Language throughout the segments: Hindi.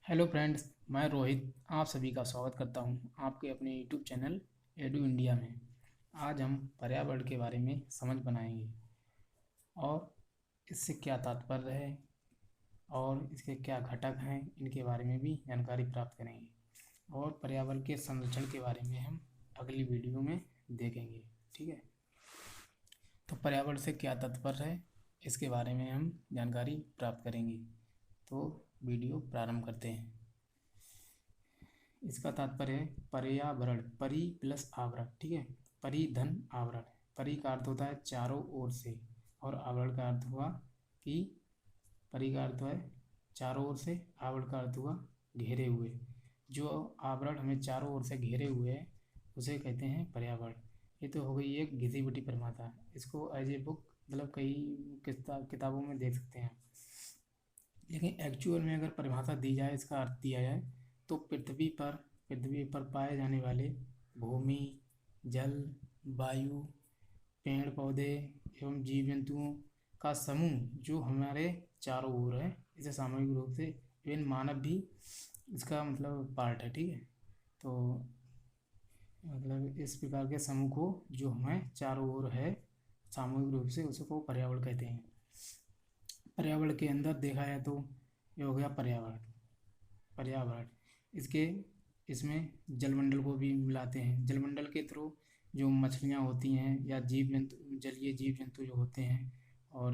हेलो फ्रेंड्स, मैं रोहित आप सभी का स्वागत करता हूं आपके अपने यूट्यूब चैनल एडू इंडिया में। आज हम पर्यावरण के बारे में समझ बनाएंगे और इससे क्या तात्पर्य है और इसके क्या घटक हैं, इनके बारे में भी जानकारी प्राप्त करेंगे। और पर्यावरण के संरक्षण के बारे में हम अगली वीडियो में देखेंगे। ठीक है, तो पर्यावरण से क्या तात्पर्य है, इसके बारे में हम जानकारी प्राप्त करेंगे। तो वीडियो प्रारंभ करते हैं। इसका तात्पर्य है पर्यावरण, परि प्लस आवरण। ठीक है, परि धन आवरण। परि का अर्थ होता है चारों ओर से, और आवरण का अर्थ हुआ कि परि का अर्थ है चारों ओर से, आवरण का अर्थ हुआ घेरे हुए। जो आवरण हमें चारों ओर से घेरे हुए है उसे कहते हैं पर्यावरण। ये तो हो गई एक घिसी पिटी परिभाषा। इसको एज ए बुक मतलब कई किताबों में देख सकते हैं। लेकिन एक्चुअल में अगर परिभाषा दी जाए, इसका अर्थ दिया जाए, तो पृथ्वी पर पाए जाने वाले भूमि, जल, वायु, पेड़ पौधे एवं जीव जंतुओं का समूह जो हमारे चारों ओर है, इसे सामूहिक रूप से इवन मानव भी इसका मतलब पार्ट है। ठीक है, तो मतलब इस प्रकार के समूह को जो हमें चारों ओर है सामूहिक रूप से, उसको पर्यावरण कहते हैं। पर्यावरण के अंदर देखा जाए तो ये हो गया पर्यावरण। पर्यावरण इसके इसमें जलमंडल को भी मिलाते हैं। जलमंडल के थ्रू जो मछलियाँ होती हैं या जीव जंतु, जलीय जीव जंतु जो होते हैं, और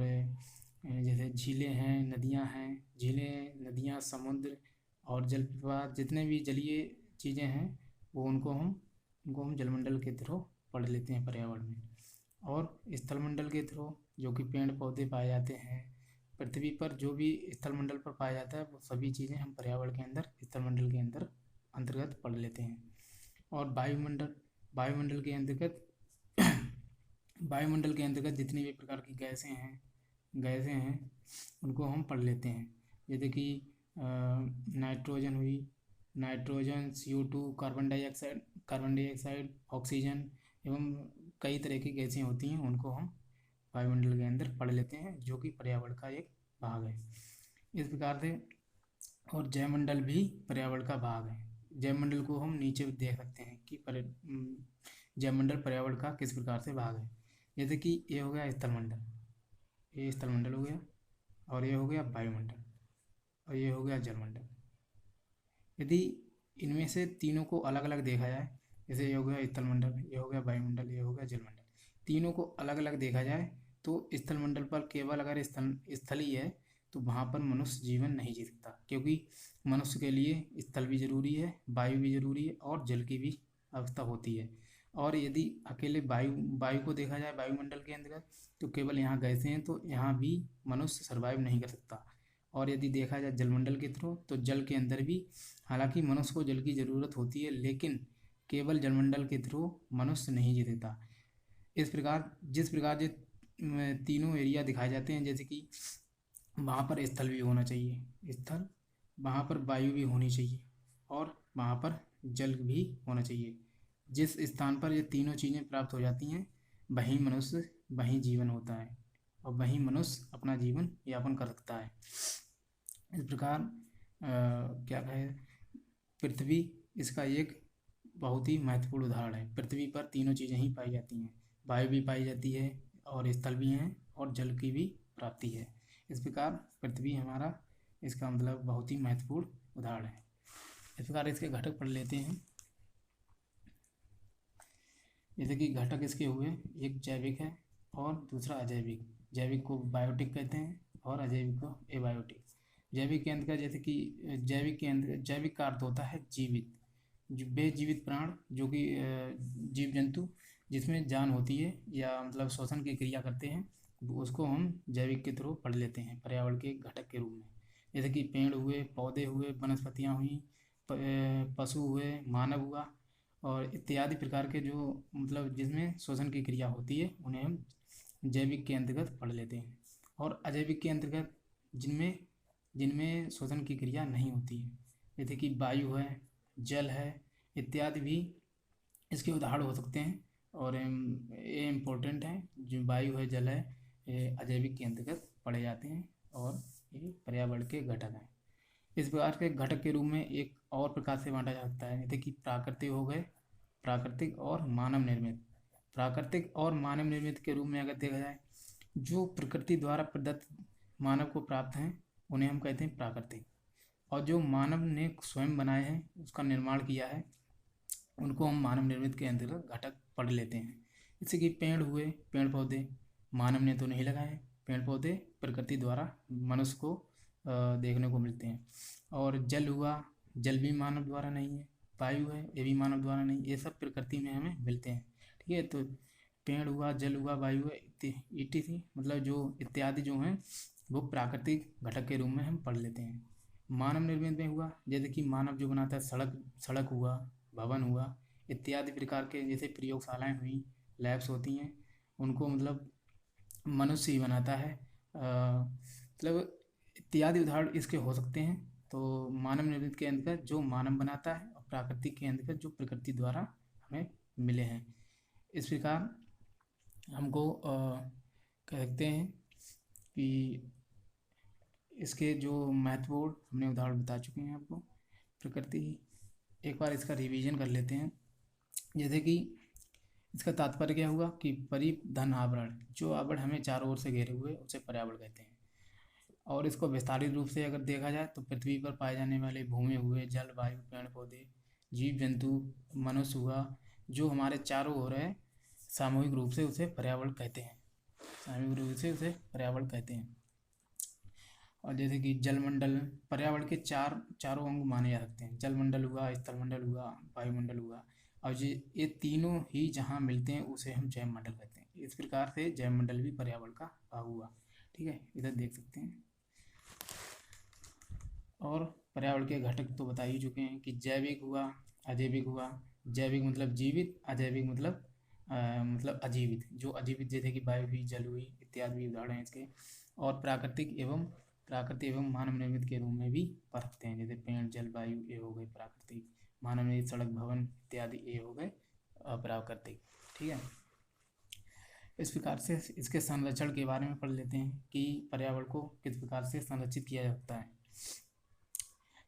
जैसे झीलें हैं, नदियाँ हैं, झीलें, नदियाँ, समुद्र और जलप्रपात, जितने भी जलीय चीज़ें हैं वो उनको हम जलमंडल के थ्रू पढ़ लेते हैं पर्यावरण में। और स्थलमंडल के थ्रू जो कि पेड़ पौधे पाए जाते हैं, पृथ्वी पर जो भी स्थलमंडल पर पाया जाता है वो सभी चीज़ें हम पर्यावरण के अंदर, स्थलमंडल के अंदर अंतर्गत पढ़ लेते हैं। और वायुमंडल, वायुमंडल के अंतर्गत वायुमंडल के अंतर्गत जितनी भी प्रकार की गैसें हैं उनको हम पढ़ लेते हैं। जैसे कि नाइट्रोजन हुई, nitrogen, CO2, carbon dioxide, oxygen एवं कई तरह की गैसें होती हैं, उनको हम वायुमंडल के अंदर पढ़ लेते हैं, जो कि पर्यावरण का एक भाग है। इस प्रकार से और जयमंडल भी पर्यावरण का भाग है। जयमंडल को हम नीचे देख सकते हैं कि जयमंडल पर्यावरण का किस प्रकार से भाग है। जैसे कि ये हो गया स्थलमंडल, ये स्थलमंडल हो गया, और ये हो गया वायुमंडल, और ये हो गया जलमंडल। यदि इनमें से तीनों को अलग अलग देखा जाए, जैसे ये हो गया स्थलमंडल, ये हो गया वायुमंडल, ये हो गया जलमंडल, तीनों को अलग अलग देखा जाए तो स्थलमंडल पर केवल अगर स्थल ही है तो वहाँ पर मनुष्य जीवन नहीं जी सकता, क्योंकि मनुष्य के लिए स्थल भी जरूरी है, वायु भी जरूरी है और जल की भी आवश्यकता होती है। और यदि अकेले वायु वायु को देखा जाए वायुमंडल के अंतर्गत, तो केवल यहाँ गैसें हैं, तो यहाँ भी मनुष्य सर्वाइव नहीं कर सकता। और यदि देखा जाए जलमंडल के थ्रू, तो जल के अंदर भी, हालांकि मनुष्य को जल की ज़रूरत होती है, लेकिन केवल जलमंडल के थ्रू मनुष्य नहीं जी सकता। इस प्रकार जिस प्रकार ये तीनों एरिया दिखाए जाते हैं, जैसे कि वहाँ पर स्थल भी होना चाहिए, स्थल, वहाँ पर वायु भी होनी चाहिए, और वहाँ पर जल भी होना चाहिए। जिस स्थान पर ये तीनों चीज़ें प्राप्त हो जाती हैं, वहीं मनुष्य, वहीं जीवन होता है, और वहीं मनुष्य अपना जीवन यापन कर सकता है। इस प्रकार क्या कहे, पृथ्वी इसका एक बहुत ही महत्वपूर्ण उदाहरण है। पृथ्वी पर तीनों चीज़ें ही पाई जाती हैं, वायु भी पाई जाती है, और स्थल भी हैं, और जल की भी प्राप्ति है। इस प्रकार पृथ्वी हमारा, इसका मतलब बहुत ही महत्वपूर्ण उदाहरण है। इस प्रकार इसके घटक पढ़ लेते हैं। जैसे कि घटक इसके हुए, एक जैविक है और दूसरा अजैविक। जैविक को बायोटिक कहते हैं और अजैविक को एबायोटिक। जैविक के अंतर्गत, जैसे कि जैविक के अंतर्गत, जैविक का अर्थ होता है जीवित, बेजीवित प्राण, जो कि जीव जंतु जिसमें जान होती है या मतलब श्वसन की क्रिया करते हैं, उसको हम जैविक के थ्रू पढ़ लेते हैं पर्यावरण के घटक के रूप में। जैसे कि पेड़ हुए, पौधे हुए, वनस्पतियाँ हुई, पशु हुए, मानव हुआ, और इत्यादि प्रकार के जो मतलब जिसमें श्वसन की क्रिया होती है, उन्हें हम जैविक के अंतर्गत पढ़ लेते हैं। और अजैविक के अंतर्गत जिनमें जिनमें श्वसन की क्रिया नहीं होती है, जैसे कि वायु है, जल है, इत्यादि भी इसके उदाहरण हो सकते हैं। और ये इम्पोर्टेंट है, जो वायु है, जल है, ये अजैविक के अंतर्गत पढ़े जाते हैं, और ये पर्यावरण के घटक हैं। इस प्रकार के घटक के रूप में एक और प्रकार से बांटा जा सकता है, जैसे कि प्राकृतिक हो गए, प्राकृतिक और मानव निर्मित। प्राकृतिक और मानव निर्मित के रूप में अगर देखा जाए, जो प्रकृति द्वारा प्रदत्त मानव को प्राप्त हैं उन्हें हम कहते हैं प्राकृतिक, और जो मानव ने स्वयं बनाए हैं, उसका निर्माण किया है, उनको हम मानव निर्मित के अंतर्गत घटक पढ़ लेते हैं। जैसे कि पेड़ हुए, पेड़ पौधे मानव ने तो नहीं लगाए, पेड़ पौधे प्रकृति द्वारा मनुष्य को देखने को मिलते हैं। और जल हुआ, जल भी मानव द्वारा नहीं है। वायु है, ये भी मानव द्वारा नहीं, ये सब प्रकृति में हमें मिलते हैं। ठीक है, तो पेड़ हुआ, जल हुआ, वायु है, इत्यादि मतलब जो इत्यादि जो हैं वो प्राकृतिक घटक के रूप में हम पढ़ लेते हैं। मानव निर्मित में हुआ, जैसे कि मानव जो बनाता है, सड़क हुआ, भवन हुआ, इत्यादि प्रकार के, जैसे प्रयोगशालाएं हुई, लैब्स होती हैं, उनको मतलब मनुष्य ही बनाता है। मतलब इत्यादि उदाहरण इसके हो सकते हैं। तो मानव निर्मित के अंतर्गत जो मानव बनाता है, और प्राकृतिक के अंतर्गत जो प्रकृति द्वारा हमें मिले हैं। इस प्रकार हमको कह सकते हैं कि इसके जो महत्वपूर्ण हमने उदाहरण बता चुके हैं आपको। प्रकृति, एक बार इसका रिवीजन कर लेते हैं। जैसे कि इसका तात्पर्य क्या हुआ कि परिधन आवरण, जो आवरण हमें चारों ओर से घेरे हुए, उसे पर्यावरण कहते हैं। और इसको विस्तारित रूप से अगर देखा जाए तो पृथ्वी पर पाए जाने वाले भूमि हुए, जल, वायु, पेड़ पौधे, जीव जंतु, मनुष्य हुआ, जो हमारे चारों ओर है, सामूहिक रूप से उसे पर्यावरण कहते हैं। सामूहिक रूप से उसे पर्यावरण कहते हैं। और जैसे कि जलमंडल, पर्यावरण के चारों अंग माने जा सकते हैं। जलमंडल हुआ, स्थलमंडल हुआ, वायुमंडल हुआ, और ये तीनों ही जहाँ मिलते हैं उसे हम जैवमंडल कहते हैं। इस प्रकार से जैवमंडल भी पर्यावरण का भाग हुआ। ठीक है, इधर देख सकते हैं। और पर्यावरण के घटक तो बता ही चुके हैं कि जैविक हुआ, अजैविक हुआ। जैविक मतलब जीवित, अजैविक मतलब अजीवित। जो अजीवित जैसे कि वायु हुई, जल हुई, इत्यादि भी उदाहरण हैं इसके। और प्राकृतिक एवं मानव निर्मित के रूप में भी पढ़ सकते हैं, जैसे पेड़, जल, वायु ये हो गए प्राकृतिक, मानव निर्मित सड़क, भवन इत्यादि ये हो गए अप्राकृतिक। ठीक है, इस प्रकार से इसके संरक्षण के बारे में पढ़ लेते हैं कि पर्यावरण को किस प्रकार से संरक्षित किया जा सकता है।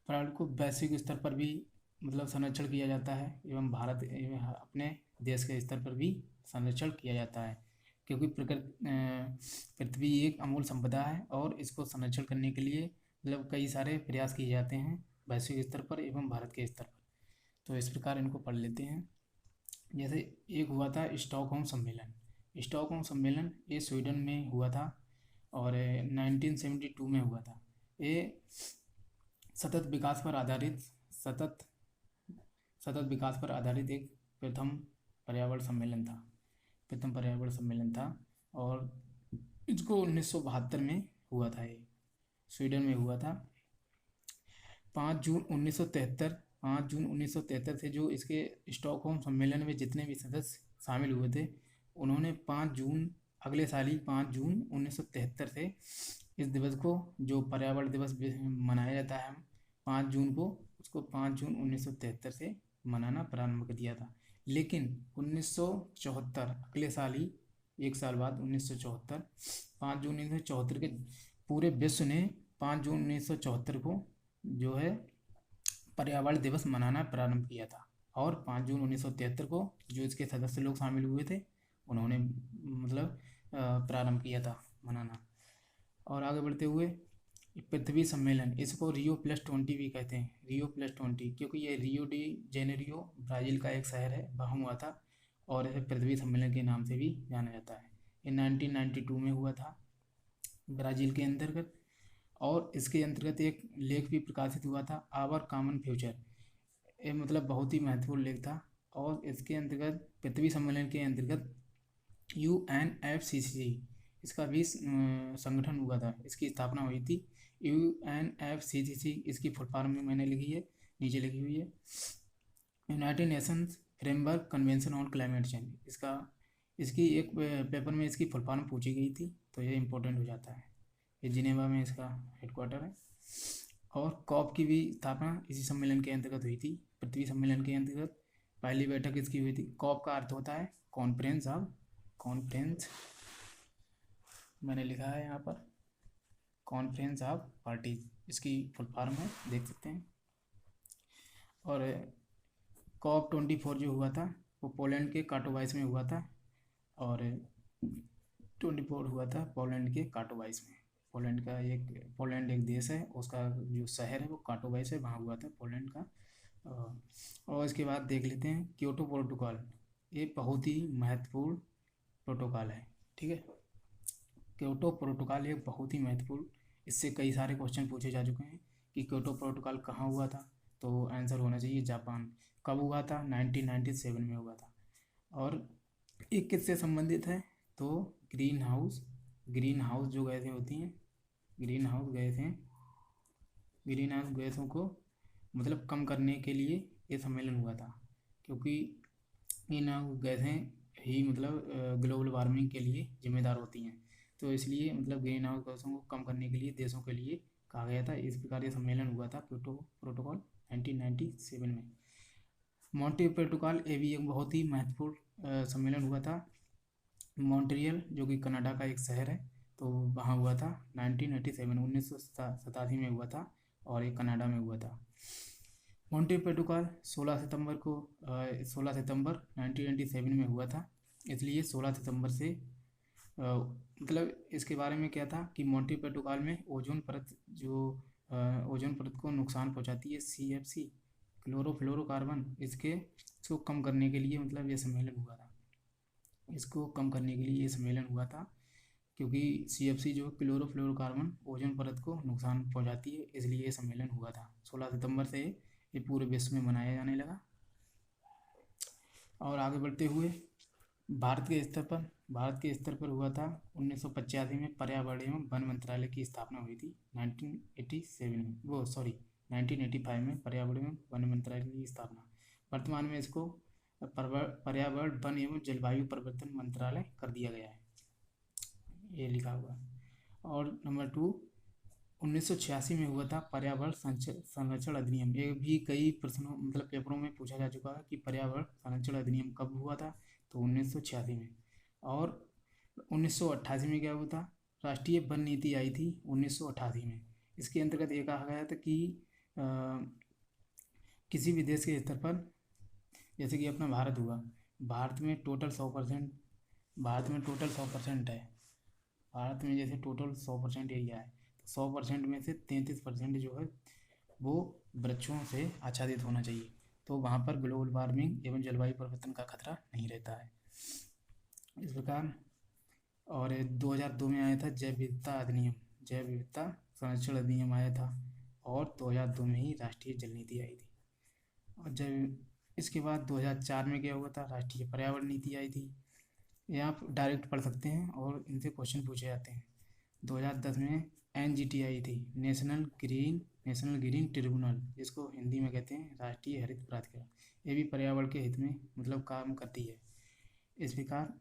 पर्यावरण को वैश्विक स्तर पर भी मतलब संरक्षण किया जाता है, एवं भारत एवं अपने देश के स्तर पर भी संरक्षण किया जाता है, क्योंकि पृथ्वी एक अमूल्य संपदा है, और इसको संरक्षण करने के लिए मतलब कई सारे प्रयास किए जाते हैं वैश्विक स्तर पर एवं भारत के स्तर पर। तो इस प्रकार इनको पढ़ लेते हैं। जैसे एक हुआ था स्टॉकहोम सम्मेलन। स्टॉकहोम सम्मेलन ये स्वीडन में हुआ था, और 1972 में हुआ था। ये सतत विकास पर आधारित एक प्रथम पर्यावरण सम्मेलन था। और इसको 1972 में हुआ था, ये स्वीडन में हुआ था। 5 जून 1973 से जो इसके स्टॉकहोम सम्मेलन में जितने भी सदस्य शामिल हुए थे, उन्होंने 5 जून 1973 से इस दिवस को, जो पर्यावरण दिवस मनाया जाता है 5 जून को, उसको 5 जून 1973 से मनाना प्रारंभ कर दिया था। लेकिन 1974 अगले साल ही, एक साल बाद 1974, 5 जून 1974 के पूरे विश्व ने 5 जून 1974 को जो है पर्यावरण दिवस मनाना प्रारंभ किया था। और 5 जून 1973 को जो इसके सदस्य लोग शामिल हुए थे, उन्होंने मतलब प्रारंभ किया था मनाना। और आगे बढ़ते हुए पृथ्वी सम्मेलन, इसको Rio+20 भी कहते हैं। Rio+20 क्योंकि ये रियो डी जेनेरियो ब्राज़ील का एक शहर है, वहाँ हुआ था, और इसे पृथ्वी सम्मेलन के नाम से भी जाना जाता है। ये 1992 में हुआ था ब्राज़ील के अंतर्गत। और इसके अंतर्गत एक लेख भी प्रकाशित हुआ था, आवर कॉमन फ्यूचर। ये मतलब बहुत ही महत्वपूर्ण लेख था। और इसके अंतर्गत पृथ्वी सम्मेलन के अंतर्गत UNFCCC इसका भी संगठन हुआ था, इसकी स्थापना हुई थी। UNFCCC इसकी फुल फॉर्म में मैंने लिखी है, नीचे लिखी हुई है, United Nations framework convention on climate change. इसकी एक पेपर में इसकी फुल फॉर्म पूछी गई थी, तो ये इंपॉर्टेंट हो जाता है। ये जिनेवा में इसका हेडक्वार्टर है। और कॉप की भी स्थापना इसी सम्मेलन के अंतर्गत हुई थी। पृथ्वी सम्मेलन के अंतर्गत पहली बैठक इसकी हुई थी। कॉप का अर्थ होता है कॉन्फ्रेंस, मैंने लिखा है यहाँ पर, कॉन्फ्रेंस ऑफ पार्टीज। इसकी फुल फॉर्म है, देख सकते हैं। और COP24 जो हुआ था वो पोलैंड के काटोवाइस में हुआ था, और 24 हुआ था पोलैंड के काटोवाइस में। पोलैंड एक देश है, उसका जो शहर है वो काटोवाइस है, वहाँ हुआ था पोलैंड का। और इसके बाद देख लेते हैं क्योटो प्रोटोकॉल। ये बहुत ही महत्वपूर्ण प्रोटोकॉल है, ठीक है। क्योटो प्रोटोकॉल एक बहुत ही महत्वपूर्ण, इससे कई सारे क्वेश्चन पूछे जा चुके हैं कि क्योटो प्रोटोकॉल कहाँ हुआ था, तो आंसर होना चाहिए जापान। कब हुआ था? 1997 में हुआ था। और एक किससे संबंधित है? तो ग्रीन हाउस जो गैसें होती हैं, ग्रीन हाउस गैसों को मतलब कम करने के लिए ये सम्मेलन हुआ था, क्योंकि ग्रीन हाउस गैसें ही मतलब ग्लोबल वार्मिंग के लिए जिम्मेदार होती हैं। तो इसलिए मतलब ग्रीन हाउस गैसों को कम करने के लिए देशों के लिए कहा गया था। इस प्रकार ये सम्मेलन हुआ था क्योटो प्रोटोकॉल 1997 में। मॉन्ट्रियल प्रोटोकॉल ये भी एक बहुत ही महत्वपूर्ण सम्मेलन हुआ था। मॉन्ट्रियल जो कि कनाडा का एक शहर है, तो वहाँ हुआ था 1987 में हुआ था, और ये कनाडा में हुआ था। मॉन्ट्रियल प्रोटोकॉल 16 सितंबर 1997 में हुआ था, इसलिए 16 सितंबर से मतलब इसके बारे में क्या था कि मॉन्ट्रियल प्रोटोकॉल में ओजोन परत ओजोन परत को नुकसान पहुंचाती है, CFC क्लोरोफ्लोरोकार्बन, इसको कम करने के लिए मतलब ये सम्मेलन हुआ था। इसको कम करने के लिए ये सम्मेलन हुआ था, क्योंकि CFC जो क्लोरोफ्लोरोकार्बन ओजोन परत को नुकसान पहुंचाती है, इसलिए ये सम्मेलन हुआ था। 16 सितंबर से ये पूरे विश्व में मनाया जाने लगा। और आगे बढ़ते हुए भारत के स्तर पर हुआ था 1985 में पर्यावरण एवं वन मंत्रालय की स्थापना हुई थी। 1985 में पर्यावरण एवं वन मंत्रालय की स्थापना। वर्तमान में इसको पर्यावरण वन एवं जलवायु परिवर्तन मंत्रालय कर दिया गया है, ये लिखा हुआ। और नंबर 2, 1986 में हुआ था पर्यावरण संरक्षण अधिनियम। ये भी कई प्रश्नों मतलब पेपरों में पूछा जा चुका है कि पर्यावरण संरक्षण अधिनियम कब हुआ था, तो 1986 में। और 1988 में क्या हुआ था? राष्ट्रीय वन नीति आई थी 1988 में। इसके अंतर्गत ये कहा गया था कि किसी भी देश के स्तर पर, जैसे कि अपना भारत हुआ, भारत में टोटल 100% है। भारत में जैसे टोटल 100% एरिया है, 100% में से 33% जो है वो वृक्षों से आच्छादित होना चाहिए, तो वहाँ पर ग्लोबल वार्मिंग एवं जलवायु परिवर्तन का खतरा नहीं रहता है, इस प्रकार। और 2002 में आया था जैव विविधता संरक्षण अधिनियम आया था, और 2002 में ही राष्ट्रीय जल नीति आई थी। और जब इसके बाद 2004 में क्या हुआ था? राष्ट्रीय पर्यावरण नीति आई थी। ये आप डायरेक्ट पढ़ सकते हैं और इनसे क्वेश्चन पूछे जाते हैं। 2010 में NGT आई थी, नेशनल ग्रीन ट्रिब्यूनल, जिसको हिंदी में कहते हैं राष्ट्रीय हरित प्राधिकरण। ये भी पर्यावरण के हित में मतलब काम करती है। इस प्रकार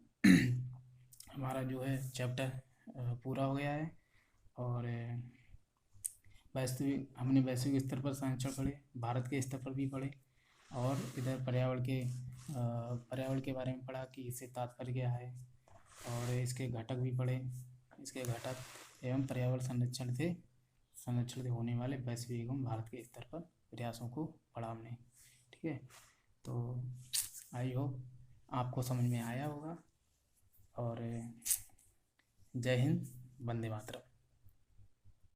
हमारा जो है चैप्टर पूरा हो गया है। और हमने वैश्विक स्तर पर संरक्षण पढ़े, भारत के स्तर पर भी पढ़े, और इधर पर्यावरण के बारे में पढ़ा कि इससे तात्पर्य क्या है, और इसके घटक भी पढ़े, इसके घटक एवं पर्यावरण संरक्षण से होने वाले वैश्विक एवं भारत के स्तर पर प्रयासों को पढ़ा हमने, ठीक है। तो आई होप आपको समझ में आया होगा। और जय हिंद, वंदे मातरम।